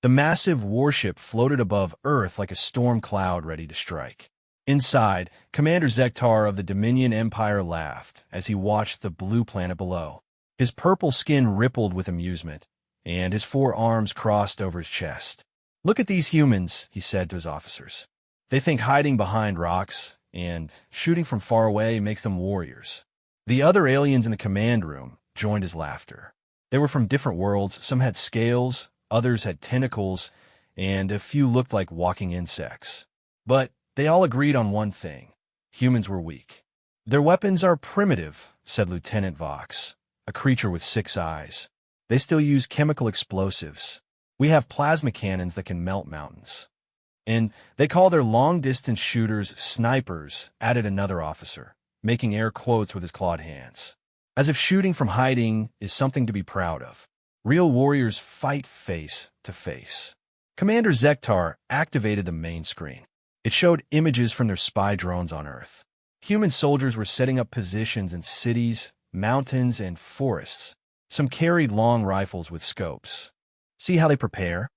The massive warship floated above Earth like a storm cloud ready to strike. Inside, Commander Zektar of the Dominion Empire laughed as he watched the blue planet below. His purple skin rippled with amusement, and his 4 arms crossed over his chest. "Look at these humans," he said to his officers. "They think hiding behind rocks and shooting from far away makes them warriors." The other aliens in the command room joined his laughter. They were from different worlds. Some had scales, others had tentacles, and a few looked like walking insects. But they all agreed on one thing: humans were weak. "Their weapons are primitive," said Lieutenant Vox, a creature with 6 eyes. "They still use chemical explosives. We have plasma cannons that can melt mountains. And they call their long-distance shooters snipers," added another officer, making air quotes with his clawed hands, as if shooting from hiding is something to be proud of. Real warriors fight face to face. Commander Zektar activated the main screen. It showed images from their spy drones on Earth. Human soldiers were setting up positions in cities, mountains, and forests. Some carried long rifles with scopes. "See how they prepare?"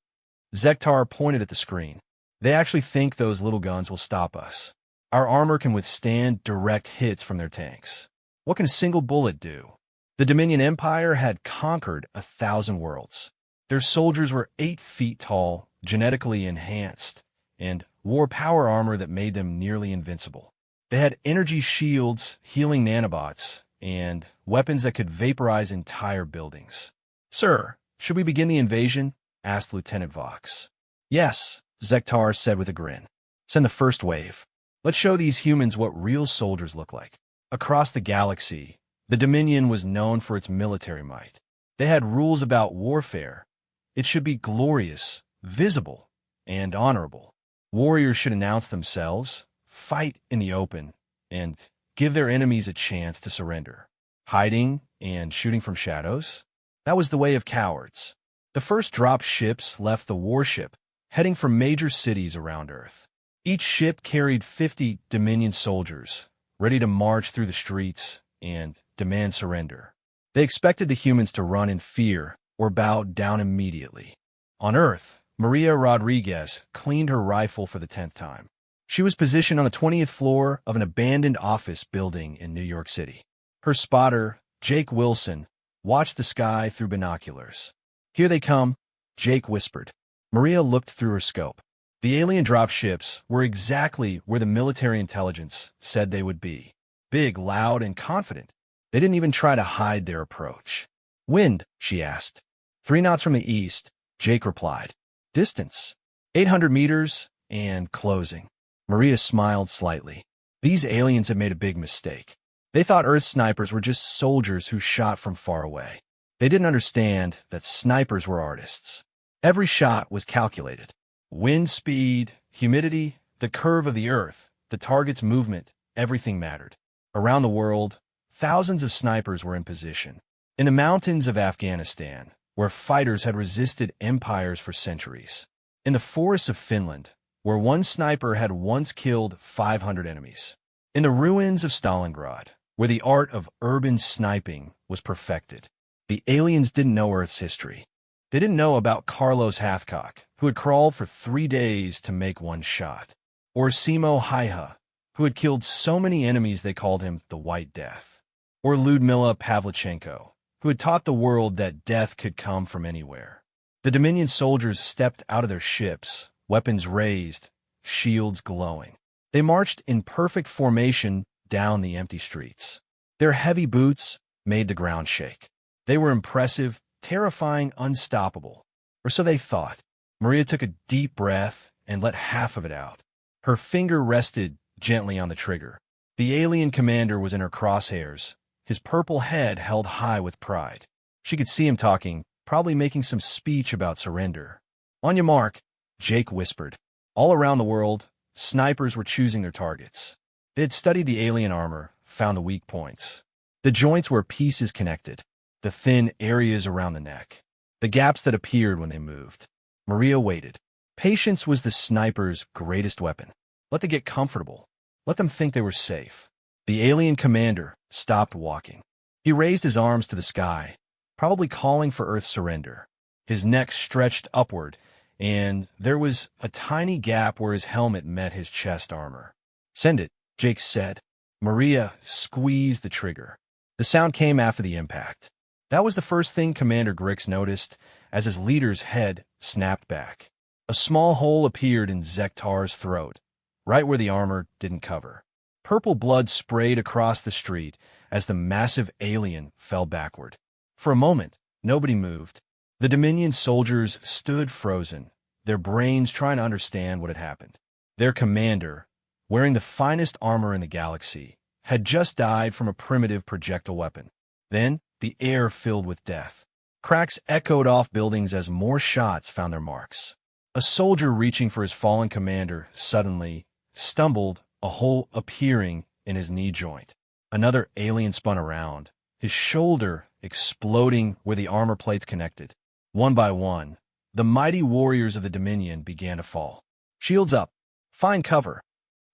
Zektar pointed at the screen. "They actually think those little guns will stop us. Our armor can withstand direct hits from their tanks. What can a single bullet do?" The Dominion Empire had conquered 1,000 worlds. Their soldiers were 8 feet tall, genetically enhanced, and wore power armor that made them nearly invincible. They had energy shields, healing nanobots, and weapons that could vaporize entire buildings. "Sir, should we begin the invasion?" asked Lieutenant Vox. "Yes," Zektar said with a grin. "Send the first wave. Let's show these humans what real soldiers look like." Across the galaxy, the Dominion was known for its military might. They had rules about warfare. It should be glorious, visible, and honorable. Warriors should announce themselves, fight in the open, and give their enemies a chance to surrender. Hiding and shooting from shadows? That was the way of cowards. The first drop ships left the warship, heading for major cities around Earth. Each ship carried 50 Dominion soldiers, ready to march through the streets and demand surrender. They expected the humans to run in fear or bow down immediately. On Earth, Maria Rodriguez cleaned her rifle for the 10th time. She was positioned on the 20th floor of an abandoned office building in New York City. Her spotter, Jake Wilson, watched the sky through binoculars. "Here they come," Jake whispered. Maria looked through her scope. The alien dropships were exactly where the military intelligence said they would be. Big, loud, and confident. They didn't even try to hide their approach. "Wind?" she asked. 3 knots from the east," Jake replied. "Distance?" 800 meters, and closing." Maria smiled slightly. These aliens had made a big mistake. They thought Earth snipers were just soldiers who shot from far away. They didn't understand that snipers were artists. Every shot was calculated. Wind speed, humidity, the curve of the Earth, the target's movement, everything mattered. Around the world, thousands of snipers were in position. In the mountains of Afghanistan, where fighters had resisted empires for centuries. In the forests of Finland, where one sniper had once killed 500 enemies. In the ruins of Stalingrad, where the art of urban sniping was perfected. The aliens didn't know Earth's history. They didn't know about Carlos Hathcock, who had crawled for 3 days to make one shot, or Simo Haiha, who had killed so many enemies they called him the White Death, or Ludmila Pavlichenko, who had taught the world that death could come from anywhere. The Dominion soldiers stepped out of their ships, weapons raised, shields glowing. They marched in perfect formation down the empty streets. Their heavy boots made the ground shake. They were impressive, terrifying, unstoppable. Or so they thought. Maria took a deep breath and let half of it out. Her finger rested gently on the trigger. The alien commander was in her crosshairs, his purple head held high with pride. She could see him talking, probably making some speech about surrender. "On your mark," Jake whispered. All around the world, snipers were choosing their targets. They had studied the alien armor, found the weak points. The joints where pieces connected, the thin areas around the neck, the gaps that appeared when they moved. Maria waited. Patience was the sniper's greatest weapon. Let them get comfortable. Let them think they were safe. The alien commander stopped walking. He raised his arms to the sky, probably calling for Earth's surrender. His neck stretched upward, and there was a tiny gap where his helmet met his chest armor. "Send it," Jake said. Maria squeezed the trigger. The sound came after the impact. That was the first thing Commander Grix noticed as his leader's head snapped back. A small hole appeared in Zektar's throat, right where the armor didn't cover. Purple blood sprayed across the street as the massive alien fell backward. For a moment, nobody moved. The Dominion soldiers stood frozen, their brains trying to understand what had happened. Their commander, wearing the finest armor in the galaxy, had just died from a primitive projectile weapon. Then, the air filled with death. Cracks echoed off buildings as more shots found their marks. A soldier reaching for his fallen commander suddenly stumbled, a hole appearing in his knee joint. Another alien spun around, his shoulder exploding where the armor plates connected. One by one, the mighty warriors of the Dominion began to fall. "Shields up! Find cover!"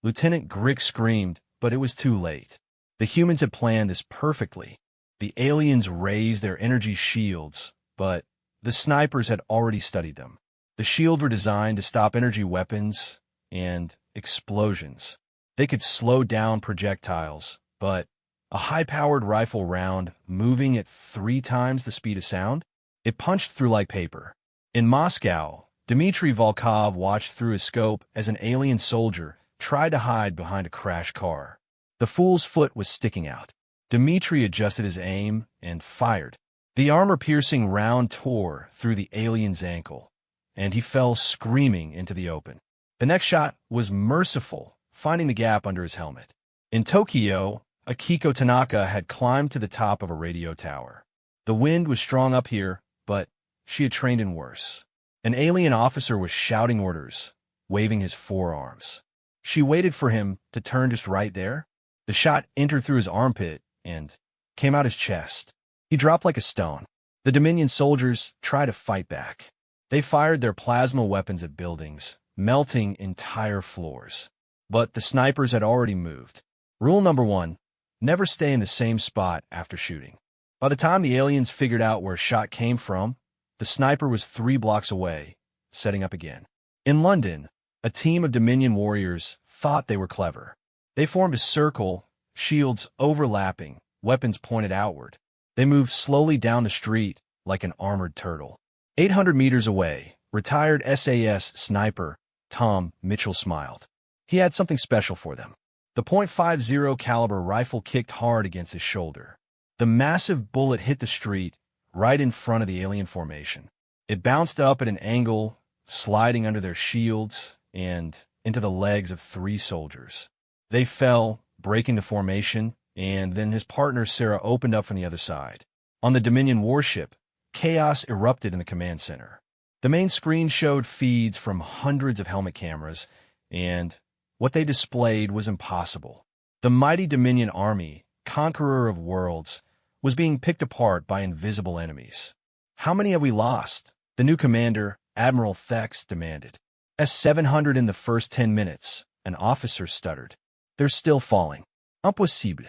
Lieutenant Grix screamed, but it was too late. The humans had planned this perfectly. The aliens raised their energy shields, but the snipers had already studied them. The shields were designed to stop energy weapons and explosions. They could slow down projectiles, but a high-powered rifle round, moving at 3 times the speed of sound, it punched through like paper. In Moscow, Dmitry Volkov watched through his scope as an alien soldier tried to hide behind a crashed car. The fool's foot was sticking out. Dmitry adjusted his aim and fired. The armor-piercing round tore through the alien's ankle, and he fell screaming into the open. The next shot was merciful, finding the gap under his helmet. In Tokyo, Akiko Tanaka had climbed to the top of a radio tower. The wind was strong up here, but she had trained in worse. An alien officer was shouting orders, waving his forearms. She waited for him to turn just right there. The shot entered through his armpit and came out his chest. He dropped like a stone. The Dominion soldiers tried to fight back. They fired their plasma weapons at buildings, melting entire floors. But the snipers had already moved. Rule number 1, never stay in the same spot after shooting. By the time the aliens figured out where a shot came from, the sniper was 3 blocks away, setting up again. In London, a team of Dominion warriors thought they were clever. They formed a circle, shields overlapping, weapons pointed outward. They moved slowly down the street like an armored turtle. 800 meters away, retired SAS sniper Tom Mitchell smiled. He had something special for them. The .50 caliber rifle kicked hard against his shoulder. The massive bullet hit the street right in front of the alien formation. It bounced up at an angle, sliding under their shields and into the legs of 3 soldiers. They fell, breaking the formation, and then his partner Sarah opened up from the other side. On the Dominion warship, chaos erupted in the command center. The main screen showed feeds from hundreds of helmet cameras, and what they displayed was impossible. The mighty Dominion army, conqueror of worlds, was being picked apart by invisible enemies. "How many have we lost?" the new commander, Admiral Thex, demanded. "700 in the first 10 minutes, an officer stuttered. "They're still falling. Impossible.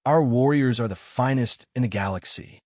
Our warriors are the finest in the galaxy."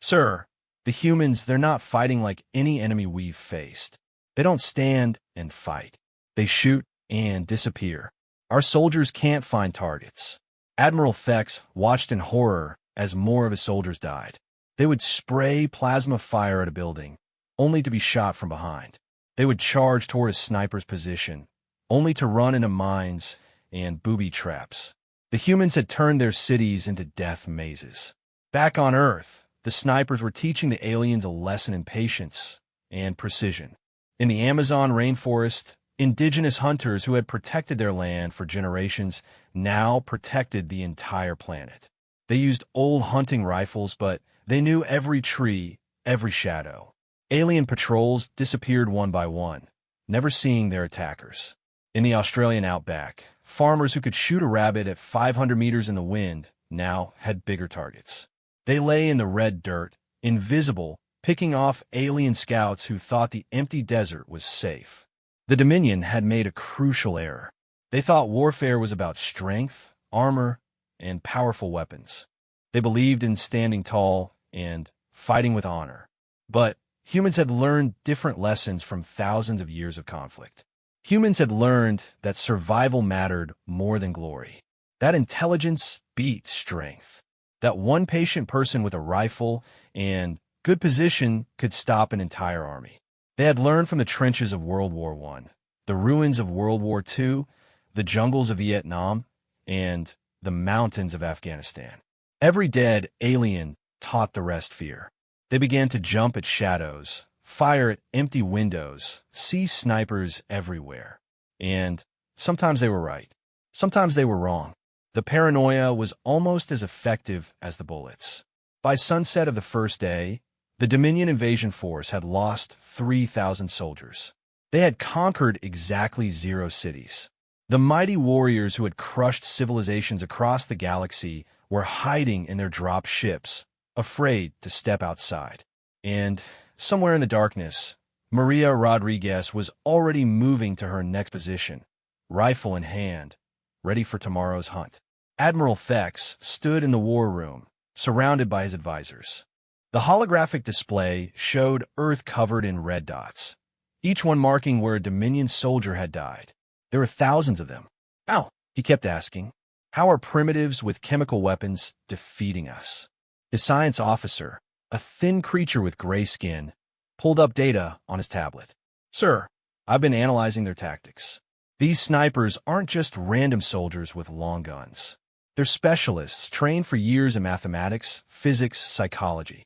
"Sir, the humans, they're not fighting like any enemy we've faced. They don't stand and fight. They shoot and disappear. Our soldiers can't find targets." Admiral Thex watched in horror as more of his soldiers died. They would spray plasma fire at a building, only to be shot from behind. They would charge toward a sniper's position, only to run into mines and booby traps. The humans had turned their cities into death mazes. Back on Earth, the snipers were teaching the aliens a lesson in patience and precision. In the Amazon rainforest, indigenous hunters who had protected their land for generations now protected the entire planet. They used old hunting rifles, but they knew every tree, every shadow. Alien patrols disappeared one by one, never seeing their attackers. In the Australian outback, farmers who could shoot a rabbit at 500 meters in the wind now had bigger targets. They lay in the red dirt, invisible, picking off alien scouts who thought the empty desert was safe. The Dominion had made a crucial error. They thought warfare was about strength, armor, and powerful weapons. They believed in standing tall and fighting with honor. But Humans had learned different lessons from thousands of years of conflict. Humans had learned that survival mattered more than glory. That intelligence beat strength. That one patient person with a rifle and good position could stop an entire army. They had learned from the trenches of World War I, the ruins of World War II, the jungles of Vietnam, and the mountains of Afghanistan. Every dead alien taught the rest fear. They began to jump at shadows, fire at empty windows, see snipers everywhere. And sometimes they were right. Sometimes they were wrong. The paranoia was almost as effective as the bullets. By sunset of the first day, the Dominion invasion force had lost 3,000 soldiers. They had conquered exactly 0 cities. The mighty warriors who had crushed civilizations across the galaxy were hiding in their drop ships, afraid to step outside. And somewhere in the darkness, Maria Rodriguez was already moving to her next position, rifle in hand, ready for tomorrow's hunt. Admiral Thex stood in the war room, surrounded by his advisors. The holographic display showed Earth covered in red dots, each one marking where a Dominion soldier had died. There were thousands of them. How? He kept asking. How are primitives with chemical weapons defeating us? His science officer, a thin creature with gray skin, pulled up data on his tablet. Sir, I've been analyzing their tactics. These snipers aren't just random soldiers with long guns. They're specialists trained for years in mathematics, physics, psychology.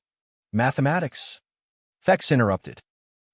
Mathematics? Thex interrupted.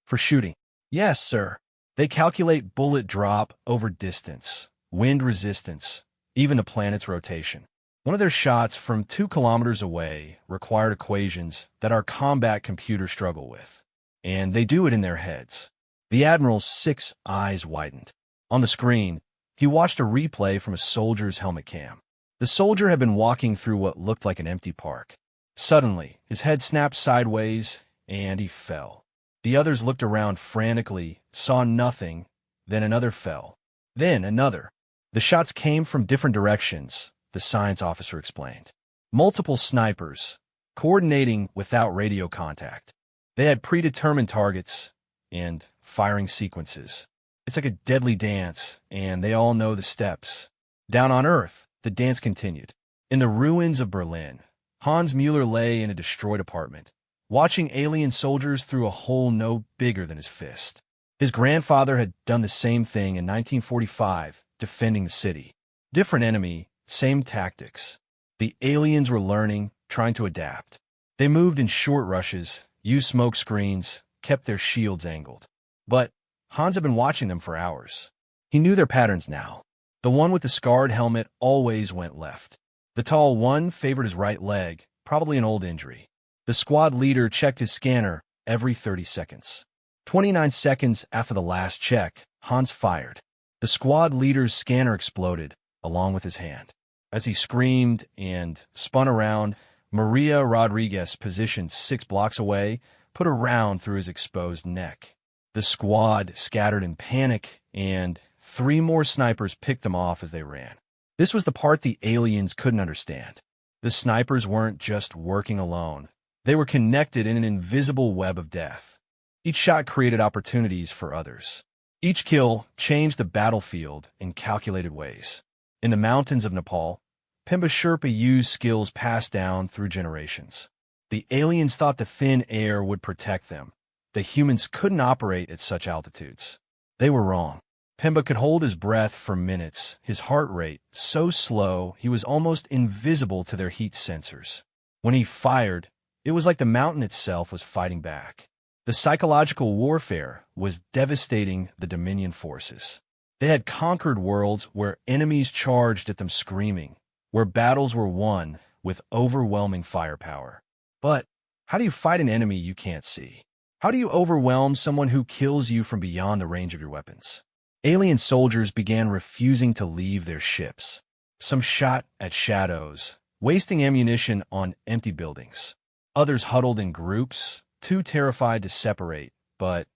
For shooting. Yes, sir. They calculate bullet drop over distance, wind resistance, even a planet's rotation. One of their shots from 2 kilometers away required equations that our combat computers struggle with. And they do it in their heads. The Admiral's 6 eyes widened. On the screen, he watched a replay from a soldier's helmet cam. The soldier had been walking through what looked like an empty park. Suddenly, his head snapped sideways, and he fell. The others looked around frantically, saw nothing, then another fell. Then another. The shots came from different directions, the science officer explained. Multiple snipers, coordinating without radio contact. They had predetermined targets and firing sequences. It's like a deadly dance, and they all know the steps. Down on Earth, the dance continued. In the ruins of Berlin, Hans Mueller lay in a destroyed apartment, watching alien soldiers through a hole no bigger than his fist. His grandfather had done the same thing in 1945, defending the city. Different enemy, same tactics. The aliens were learning, trying to adapt. They moved in short rushes, used smoke screens, kept their shields angled. But Hans had been watching them for hours. He knew their patterns now. The one with the scarred helmet always went left. The tall one favored his right leg, probably an old injury. The squad leader checked his scanner every 30 seconds. 29 seconds after the last check, Hans fired. The squad leader's scanner exploded, along with his hand. As he screamed and spun around, Maria Rodriguez, positioned 6 blocks away, put a round through his exposed neck. The squad scattered in panic, and 3 more snipers picked them off as they ran. This was the part the aliens couldn't understand. The snipers weren't just working alone. They were connected in an invisible web of death. Each shot created opportunities for others. Each kill changed the battlefield in calculated ways. In the mountains of Nepal, Pemba Sherpa used skills passed down through generations. The aliens thought the thin air would protect them. The humans couldn't operate at such altitudes. They were wrong. Pemba could hold his breath for minutes, his heart rate so slow he was almost invisible to their heat sensors. When he fired, it was like the mountain itself was fighting back. The psychological warfare was devastating the Dominion forces. They had conquered worlds where enemies charged at them screaming, where battles were won with overwhelming firepower. But how do you fight an enemy you can't see? How do you overwhelm someone who kills you from beyond the range of your weapons? Alien soldiers began refusing to leave their ships. Some shot at shadows, wasting ammunition on empty buildings. Others huddled in groups, too terrified to separate, but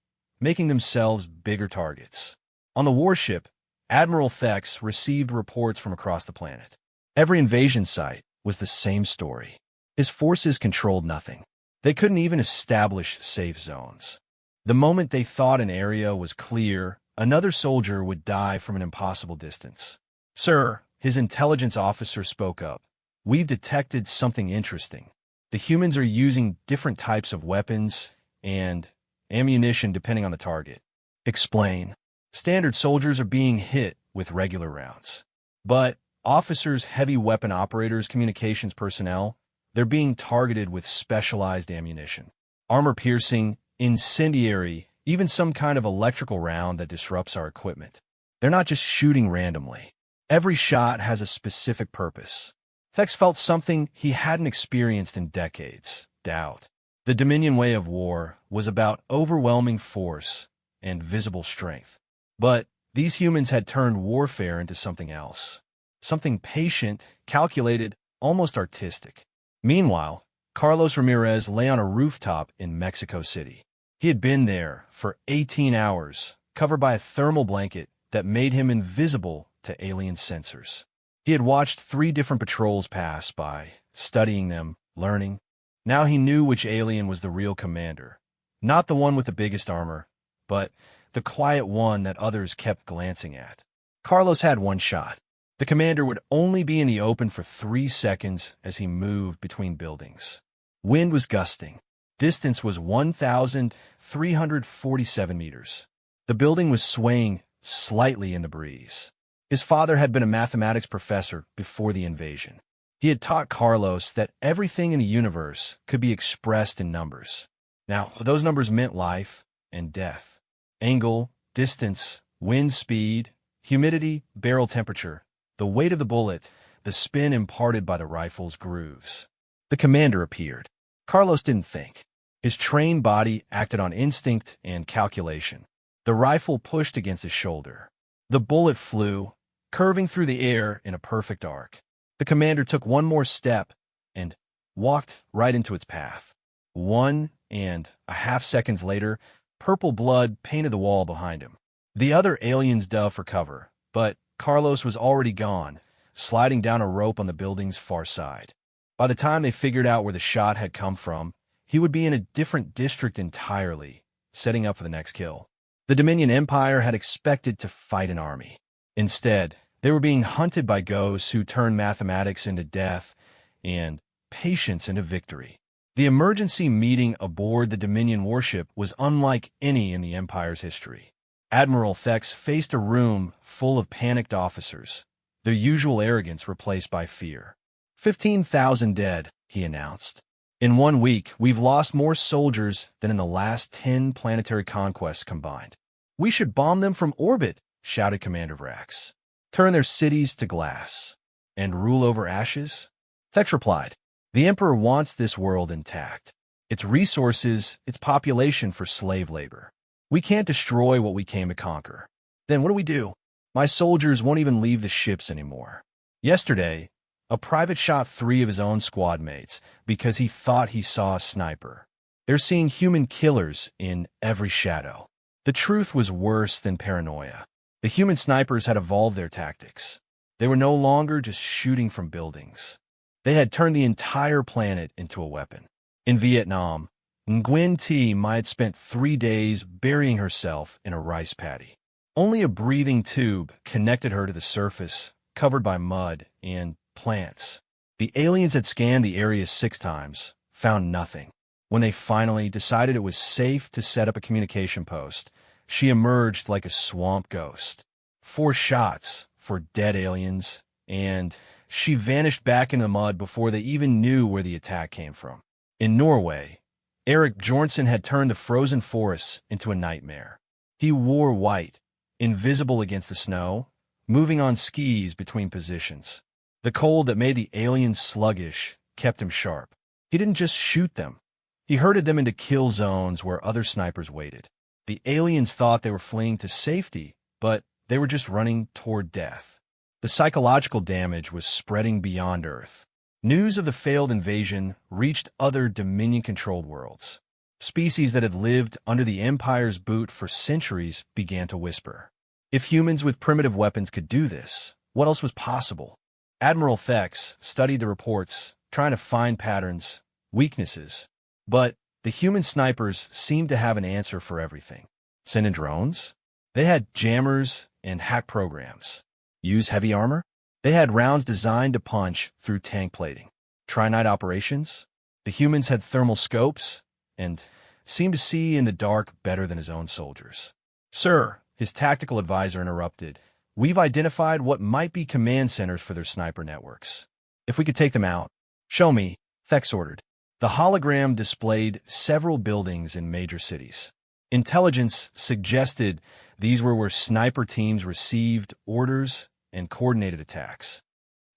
making themselves bigger targets. On the warship, Admiral Thex received reports from across the planet. Every invasion site was the same story. His forces controlled nothing. They couldn't even establish safe zones. The moment they thought an area was clear, another soldier would die from an impossible distance. "Sir," his intelligence officer spoke up, "we've detected something interesting. The humans are using different types of weapons and ammunition depending on the target." "Explain." "Standard soldiers are being hit with regular rounds. But officers, heavy weapon operators, communications personnel, they're being targeted with specialized ammunition. Armor-piercing, incendiary, even some kind of electrical round that disrupts our equipment. They're not just shooting randomly. Every shot has a specific purpose." Thex felt something he hadn't experienced in decades: doubt. The Dominion way of war was about overwhelming force and visible strength. But these humans had turned warfare into something else. Something patient, calculated, almost artistic. Meanwhile, Carlos Ramirez lay on a rooftop in Mexico City. He had been there for 18 hours, covered by a thermal blanket that made him invisible to alien sensors. He had watched 3 different patrols pass by, studying them, learning. Now he knew which alien was the real commander. Not the one with the biggest armor, but the quiet one that others kept glancing at. Carlos had one shot. The commander would only be in the open for 3 seconds as he moved between buildings. Wind was gusting. Distance was 1,347 meters. The building was swaying slightly in the breeze. His father had been a mathematics professor before the invasion. He had taught Carlos that everything in the universe could be expressed in numbers. Now, those numbers meant life and death. Angle, distance, wind speed, humidity, barrel temperature, the weight of the bullet, the spin imparted by the rifle's grooves. The commander appeared. Carlos didn't think. His trained body acted on instinct and calculation. The rifle pushed against his shoulder. The bullet flew, curving through the air in a perfect arc. The commander took one more step and walked right into its path. 1.5 seconds later, purple blood painted the wall behind him. The other aliens dove for cover, but Carlos was already gone, sliding down a rope on the building's far side. By the time they figured out where the shot had come from, he would be in a different district entirely, setting up for the next kill. The Dominion Empire had expected to fight an army. Instead, they were being hunted by ghosts who turned mathematics into death and patience into victory. The emergency meeting aboard the Dominion warship was unlike any in the Empire's history. Admiral Thex faced a room full of panicked officers, their usual arrogance replaced by fear. 15,000 dead, he announced. In 1 week, we've lost more soldiers than in the last 10 planetary conquests combined. We should bomb them from orbit, shouted Commander Vrax. Turn their cities to glass and rule over ashes? Thex replied, the Emperor wants this world intact. Its resources, its population for slave labor. We can't destroy what we came to conquer. Then what do? My soldiers won't even leave the ships anymore. Yesterday, a private shot 3 of his own squad mates because he thought he saw a sniper. They're seeing human killers in every shadow. The truth was worse than paranoia. The human snipers had evolved their tactics. They were no longer just shooting from buildings. They had turned the entire planet into a weapon. In Vietnam, Nguyen Thi might have spent 3 days burying herself in a rice paddy. Only a breathing tube connected her to the surface, covered by mud and plants. The aliens had scanned the area 6 times, found nothing. When they finally decided it was safe to set up a communication post, she emerged like a swamp ghost. 4 shots for dead aliens, and she vanished back in the mud before they even knew where the attack came from. In Norway, Eric Bjornsson had turned the frozen forests into a nightmare. He wore white, invisible against the snow, moving on skis between positions. The cold that made the aliens sluggish kept him sharp. He didn't just shoot them. He herded them into kill zones where other snipers waited. The aliens thought they were fleeing to safety, but they were just running toward death. The psychological damage was spreading beyond Earth. News of the failed invasion reached other Dominion-controlled worlds. Species that had lived under the Empire's boot for centuries began to whisper. If humans with primitive weapons could do this, what else was possible? Admiral Thex studied the reports, trying to find patterns, weaknesses. But the human snipers seemed to have an answer for everything. Send in drones? They had jammers and hack programs. Use heavy armor? They had rounds designed to punch through tank plating. Try night operations? The humans had thermal scopes and seemed to see in the dark better than his own soldiers. Sir, his tactical advisor interrupted, we've identified what might be command centers for their sniper networks. If we could take them out. Show me, Thex ordered. The hologram displayed several buildings in major cities. Intelligence suggested these were where sniper teams received orders and coordinated attacks.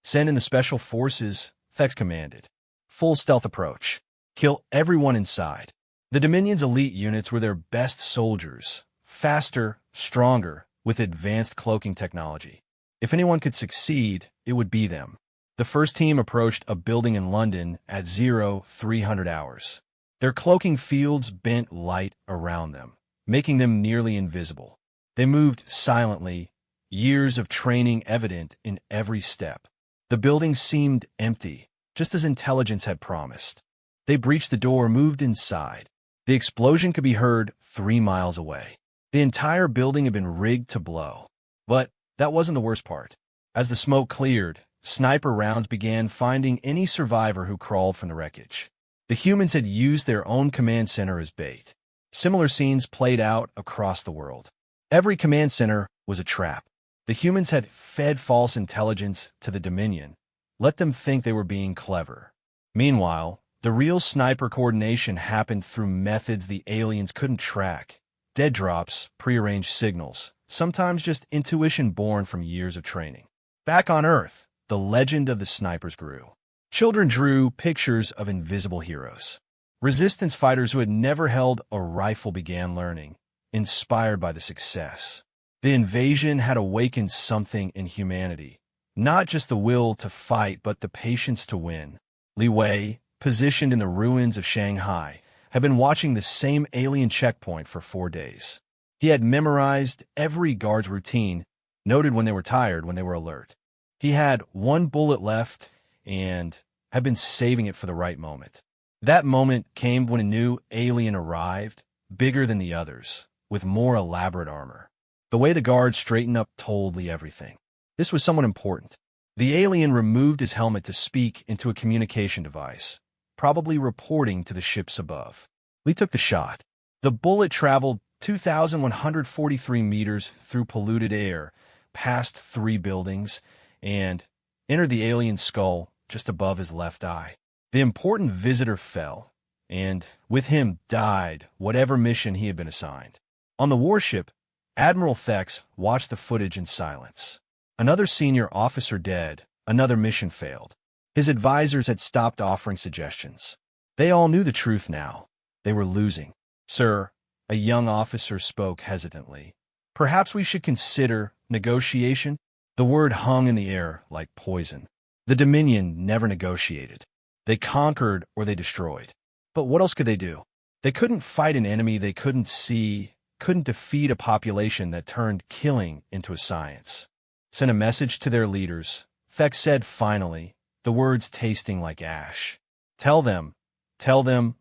Send in the special forces, Thex commanded. Full stealth approach. Kill everyone inside. The Dominion's elite units were their best soldiers, faster, stronger, with advanced cloaking technology. If anyone could succeed, it would be them. The first team approached a building in London at 0300 hours. Their cloaking fields bent light around them, making them nearly invisible. They moved silently, years of training evident in every step. The building seemed empty, just as intelligence had promised. They breached the door, moved inside. The explosion could be heard 3 miles away. The entire building had been rigged to blow. But that wasn't the worst part. As the smoke cleared, sniper rounds began finding any survivor who crawled from the wreckage. The humans had used their own command center as bait. Similar scenes played out across the world. Every command center was a trap. The humans had fed false intelligence to the Dominion, let them think they were being clever. Meanwhile, the real sniper coordination happened through methods the aliens couldn't track. Dead drops, prearranged signals, sometimes just intuition born from years of training. Back on Earth, the legend of the snipers grew. Children drew pictures of invisible heroes. Resistance fighters who had never held a rifle began learning, inspired by the success. The invasion had awakened something in humanity, not just the will to fight, but the patience to win. Li Wei, positioned in the ruins of Shanghai, had been watching the same alien checkpoint for 4 days. He had memorized every guard's routine, noted when they were tired, when they were alert. He had 1 bullet left and had been saving it for the right moment. That moment came when a new alien arrived, bigger than the others, with more elaborate armor. The way the guard straightened up told Li everything. This was someone important. The alien removed his helmet to speak into a communication device, probably reporting to the ships above. Li took the shot. The bullet traveled 2,143 meters through polluted air, past 3 buildings, and entered the alien's skull just above his left eye. The important visitor fell, and with him died whatever mission he had been assigned. On the warship, Admiral Thex watched the footage in silence. Another senior officer dead, another mission failed. His advisors had stopped offering suggestions. They all knew the truth now. They were losing. Sir, a young officer spoke hesitantly. Perhaps we should consider negotiation? The word hung in the air like poison. The Dominion never negotiated. They conquered or they destroyed. But what else could they do? They couldn't fight an enemy they couldn't see, couldn't defeat a population that turned killing into a science. Send a message to their leaders, Thex said finally, the words tasting like ash. Tell them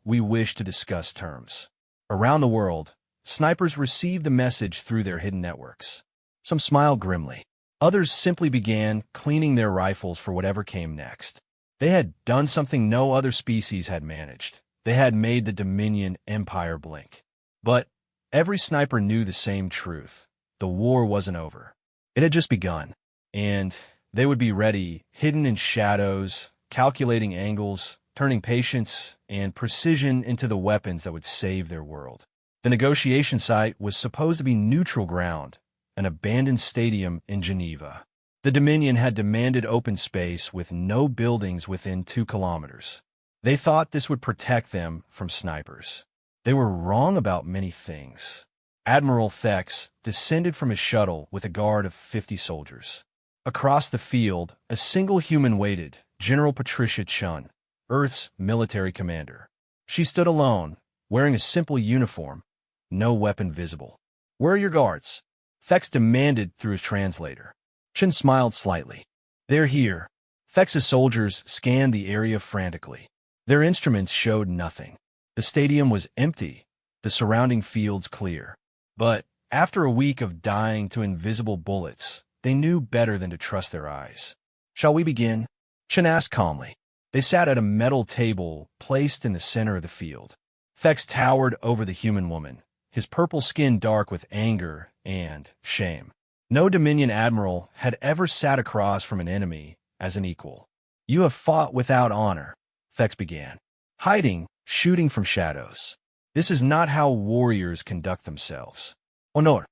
we wish to discuss terms. Around the world, snipers received the message through their hidden networks. Some smiled grimly. Others simply began cleaning their rifles for whatever came next. They had done something no other species had managed. They had made the Dominion Empire blink. But every sniper knew the same truth. The war wasn't over. It had just begun. And they would be ready, hidden in shadows, calculating angles, turning patience and precision into the weapons that would save their world. The negotiation site was supposed to be neutral ground, an abandoned stadium in Geneva. The Dominion had demanded open space with no buildings within 2 kilometers. They thought this would protect them from snipers. They were wrong about many things. Admiral Thex descended from his shuttle with a guard of 50 soldiers. Across the field, a single human waited, General Patricia Chun, Earth's military commander. She stood alone, wearing a simple uniform, no weapon visible. "Where are your guards?" Thex demanded through his translator. Chun smiled slightly. "They're here." Thex's soldiers scanned the area frantically. Their instruments showed nothing. The stadium was empty, the surrounding fields clear. But after a week of dying to invisible bullets, they knew better than to trust their eyes. "Shall we begin?" Chen asked calmly. They sat at a metal table placed in the center of the field. Thex towered over the human woman, his purple skin dark with anger and shame. No Dominion admiral had ever sat across from an enemy as an equal. "You have fought without honor," Thex began. "Hiding, shooting from shadows. This is not how warriors conduct themselves." "Honor."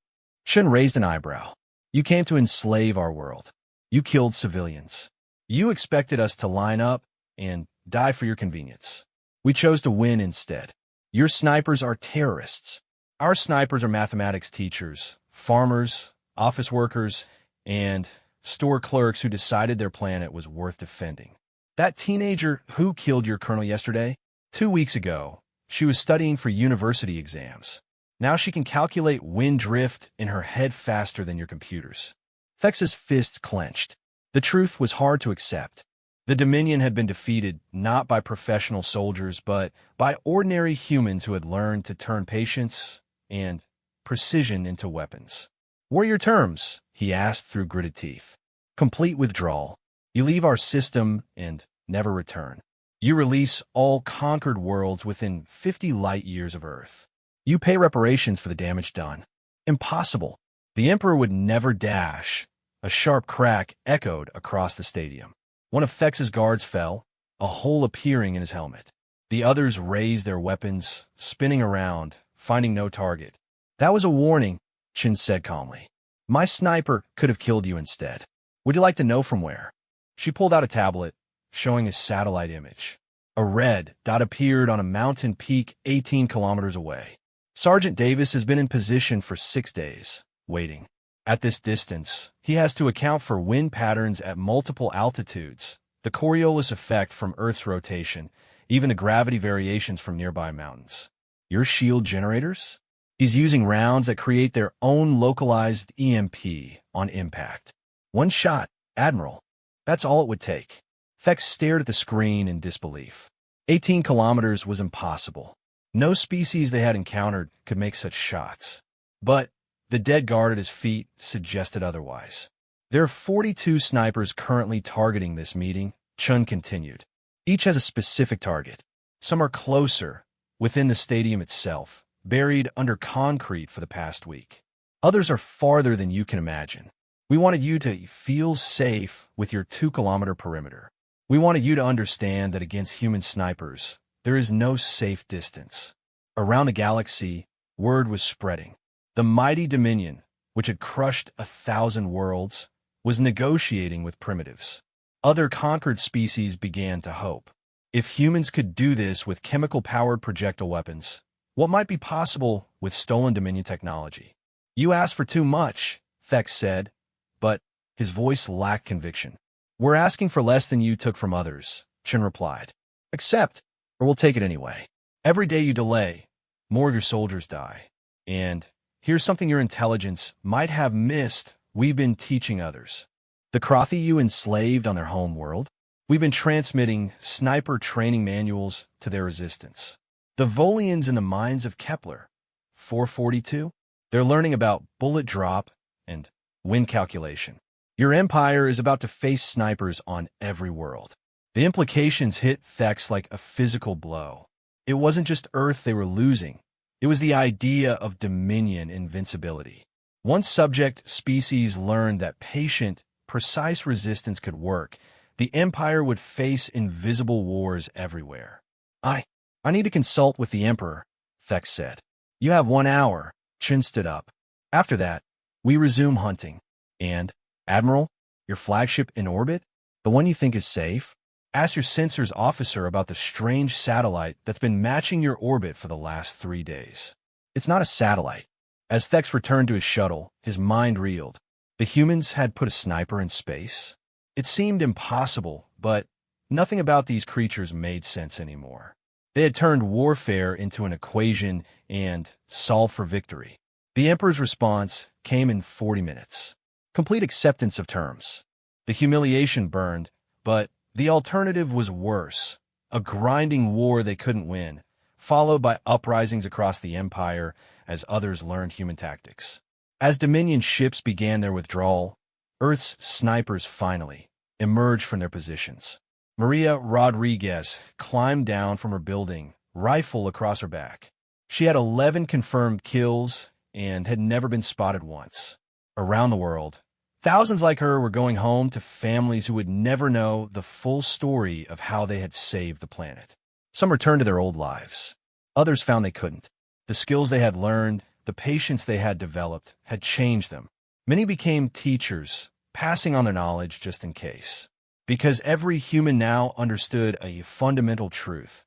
Chen raised an eyebrow. "You came to enslave our world. You killed civilians. You expected us to line up and die for your convenience. We chose to win instead. Your snipers are terrorists. Our snipers are mathematics teachers, farmers, office workers, and store clerks who decided their planet was worth defending. That teenager who killed your colonel yesterday, 2 weeks ago, she was studying for university exams. Now she can calculate wind drift in her head faster than your computers." Thex's fists clenched. The truth was hard to accept. The Dominion had been defeated not by professional soldiers, but by ordinary humans who had learned to turn patience and precision into weapons. "What are your terms?" he asked through gritted teeth. "Complete withdrawal. You leave our system and never return. You release all conquered worlds within 50 light years of Earth. You pay reparations for the damage done." "Impossible." The Emperor would never dash. A sharp crack echoed across the stadium. One of Thex's guards fell, a hole appearing in his helmet. The others raised their weapons, spinning around, finding no target. "That was a warning," Chen said calmly. "My sniper could have killed you instead. Would you like to know from where?" She pulled out a tablet, showing a satellite image. A red dot appeared on a mountain peak 18 kilometers away. "Sergeant Davis has been in position for 6 days, waiting. At this distance, he has to account for wind patterns at multiple altitudes, the Coriolis effect from Earth's rotation, even the gravity variations from nearby mountains. Your shield generators? He's using rounds that create their own localized EMP on impact. One shot, Admiral. That's all it would take." Thex stared at the screen in disbelief. 18 kilometers was impossible. No species they had encountered could make such shots. But the dead guard at his feet suggested otherwise. "There are 42 snipers currently targeting this meeting," Chun continued. "Each has a specific target. Some are closer, within the stadium itself, buried under concrete for the past week. Others are farther than you can imagine. We wanted you to feel safe with your 2-kilometer perimeter. We wanted you to understand that against human snipers, there is no safe distance." Around the galaxy, word was spreading. The mighty Dominion, which had crushed 1,000 worlds, was negotiating with primitives. Other conquered species began to hope. If humans could do this with chemical-powered projectile weapons, what might be possible with stolen Dominion technology? "You asked for too much," Thex said, but his voice lacked conviction. "We're asking for less than you took from others," Chen replied. "Accept, or we'll take it anyway. Every day you delay, more of your soldiers die. And here's something your intelligence might have missed we've been teaching others. The Krothi you enslaved on their home world, we've been transmitting sniper training manuals to their resistance. The Volians in the mines of Kepler, 442, they're learning about bullet drop and wind calculation. Your empire is about to face snipers on every world." The implications hit Thex like a physical blow. It wasn't just Earth they were losing. It was the idea of Dominion invincibility. Once subject species learned that patient, precise resistance could work, the Empire would face invisible wars everywhere. I need to consult with the Emperor," Thex said. "You have 1 hour." Chin stood up. "After that, we resume hunting. And, Admiral, your flagship in orbit, the one you think is safe, ask your sensors officer about the strange satellite that's been matching your orbit for the last 3 days. It's not a satellite." As Thex returned to his shuttle, his mind reeled. The humans had put a sniper in space? It seemed impossible, but nothing about these creatures made sense anymore. They had turned warfare into an equation and solved for victory. The Emperor's response came in 40 minutes. Complete acceptance of terms. The humiliation burned, but the alternative was worse. A grinding war they couldn't win, followed by uprisings across the Empire as others learned human tactics. As Dominion ships began their withdrawal, Earth's snipers finally emerged from their positions. Maria Rodriguez climbed down from her building, rifle across her back. She had 11 confirmed kills and had never been spotted once. Around the world, thousands like her were going home to families who would never know the full story of how they had saved the planet. Some returned to their old lives. Others found they couldn't. The skills they had learned, the patience they had developed, had changed them. Many became teachers, passing on their knowledge just in case. Because every human now understood a fundamental truth.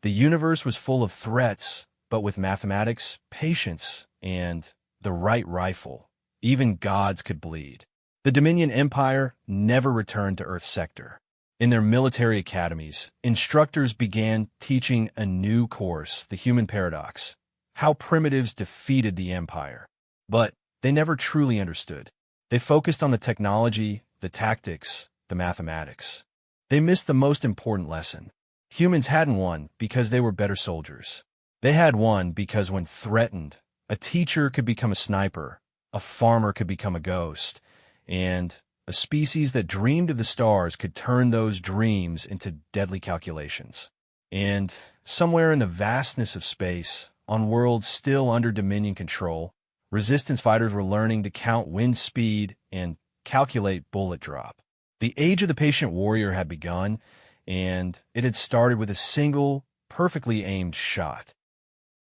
The universe was full of threats, but with mathematics, patience, and the right rifle, even gods could bleed. The Dominion Empire never returned to Earth's sector. In their military academies, instructors began teaching a new course, the human paradox, how primitives defeated the Empire. But they never truly understood. They focused on the technology, the tactics, the mathematics. They missed the most important lesson. Humans hadn't won because they were better soldiers. They had won because when threatened, a teacher could become a sniper, a farmer could become a ghost, and a species that dreamed of the stars could turn those dreams into deadly calculations. And somewhere in the vastness of space, on worlds still under Dominion control, resistance fighters were learning to count wind speed and calculate bullet drop. The age of the patient warrior had begun, and it had started with a single, perfectly aimed shot.